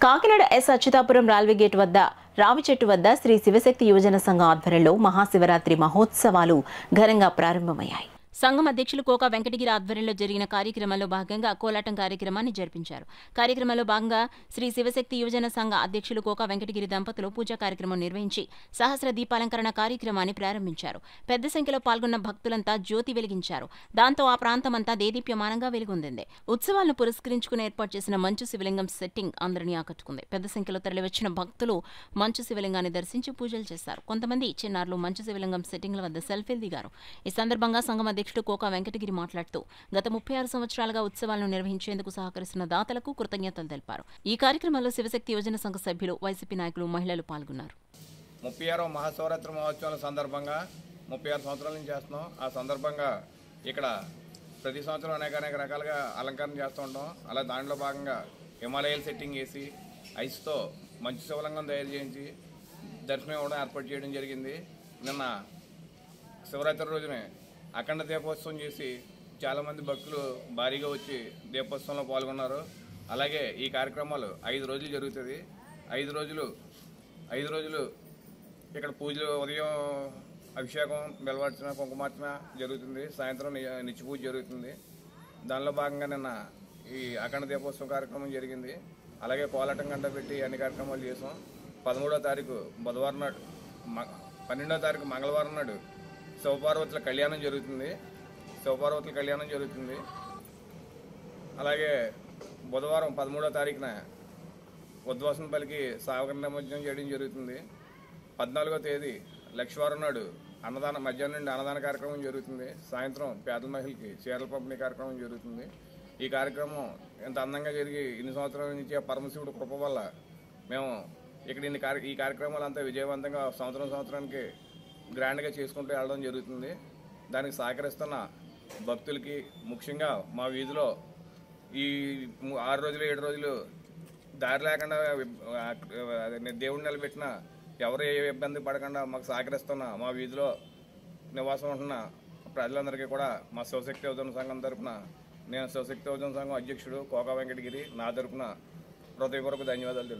Kakinada S Achyutapuram railway gate వద్ద రావిచెట్టు వద్ద శ్రీ శివశక్తి యువజన సంఘం ఆధ్వర్యంలో మహాశివరాత్రి మహోత్సవాలు ఘనంగా ప్రారంభమయ్యాయి. సంఘం అధ్యక్షులు కోకా వెంకటగిరి ఆధ్వర్యంలో జరిగిన కార్యక్రమంలో భాగంగా కోలాటం కార్యక్రమాన్ని జరిపించారు. కార్యక్రమంలో భాగంగా శ్రీ శివశక్తి యువజన సంఘ అధ్యక్షులు కోకా వెంకటగిరి దంపతులు పూజా కార్యక్రమం నిర్వహించి సహస్ర దీపాలంకరణ కార్యక్రమాన్ని ప్రారంభించారు. పెద్ద సంఖ్యలో పాల్గొన్న భక్తులంతా జ్యోతి వెలిగించారు. దాంతో ఆ ప్రాంతమంతా దేదీప్యమానంగా వెలుగొందింది. ఉత్సవాలను పురస్కరించుకుని ఏర్పాటు చేసిన మంచు శివలింగం సెట్టింగ్ అందరినీ ఆకట్టుకుంది. పెద్ద సంఖ్యలో తరలివచ్చిన భక్తులు మంచు శివలింగాన్ని దర్శించి పూజలు చేశారు. కొంతమంది చిన్నారులు మంచు శివలింగం సెట్టింగ్ల వద్ద సెల్ఫీలు దిగారు. ఈ సందర్భంగా సంఘం అధ్యక్షుడు కోకా వెంకటగిరి మాట్లాడుతూ గత 36 సంవత్సరాలుగా ఉత్సవాలను నిర్వహించేందుకు సహకరిస్తున్న దాతలకు కృతజ్ఞతలు తెలిపారు. ఈ కార్యక్రమంలో శివశక్తి యువజన సంఘ సభ్యులు, వైసీపీ నాయకులు, మహిళలు పాల్గొన్నారు. 36వ మహాశివరాత్రి మహోత్సవాల సందర్భంగా 36 సంవత్సరాల నుంచి చేస్తున్నాం. ఆ సందర్భంగా ఇక్కడ ప్రతి సంవత్సరం అనేక రకాలుగా అలంకరణ చేస్తూ ఉంటాం. అలా దాంట్లో భాగంగా హిమాలయాలు సెట్టింగ్ చేసి ఐస్తో మంచు శివలింగం తయారు చేయించి దర్శనం ఇవ్వడం ఏర్పాటు చేయడం జరిగింది. నిన్న శివరాత్రి రోజునే అఖండ దీపోత్సవం చేసి చాలామంది భక్తులు భారీగా వచ్చి దీపోత్సవంలో పాల్గొన్నారు. అలాగే ఈ కార్యక్రమాలు 5 రోజులు జరుగుతుంది. 5 రోజులు ఇక్కడ పూజలు, ఉదయం అభిషేకం, బెల్వార్చన, కుంకుమార్చన జరుగుతుంది. సాయంత్రం నిత్య పూజ జరుగుతుంది. దానిలో భాగంగా నిన్న ఈ అఖండ దీపోత్సవం కార్యక్రమం జరిగింది. అలాగే కోలాటం గంట పెట్టి అన్ని కార్యక్రమాలు చేసాం. 13వ తారీఖు బుధవారం నాడు, 12వ తారీఖు మంగళవారం నాడు శివపార్వతుల కళ్యాణం జరుగుతుంది. అలాగే బుధవారం 13వ తారీఖున ఉద్వాసన పలికి సాగర నిమజ్జనం చేయడం జరుగుతుంది. 14వ తేదీ లక్షవారం నాడు మధ్యాహ్నం నుండి అన్నదాన కార్యక్రమం జరుగుతుంది. సాయంత్రం పేద మహిళకి చీరల పంపిణీ కార్యక్రమం జరుగుతుంది. ఈ కార్యక్రమం ఎంత అందంగా జరిగి ఇన్ని సంవత్సరాల నుంచి ఆ పరమశివుడు కృప వల్ల మేము ఇక్కడ ఈ కార్యక్రమాలంతా విజయవంతంగా సంవత్సరానికి గ్రాండ్గా చేసుకుంటూ వెళ్ళడం జరుగుతుంది. దానికి సహకరిస్తున్న భక్తులకి, ముఖ్యంగా మా వీధిలో ఈ 6 రోజులు 7 రోజులు దారి లేకుండా దేవుడిని నిలబెట్టిన ఎవరు ఏ ఇబ్బంది పడకుండా మాకు సహకరిస్తున్న మా వీధిలో నివాసం ఉంటున్న ప్రజలందరికీ కూడా మా శివశక్తి యువజన సంఘం తరఫున, నేను శివశక్తి యువజన సంఘం అధ్యక్షుడు కోకా వెంకటగిరి, నా తరఫున హృదయపూర్వక ధన్యవాదాలు తెలుపుతున్నాను.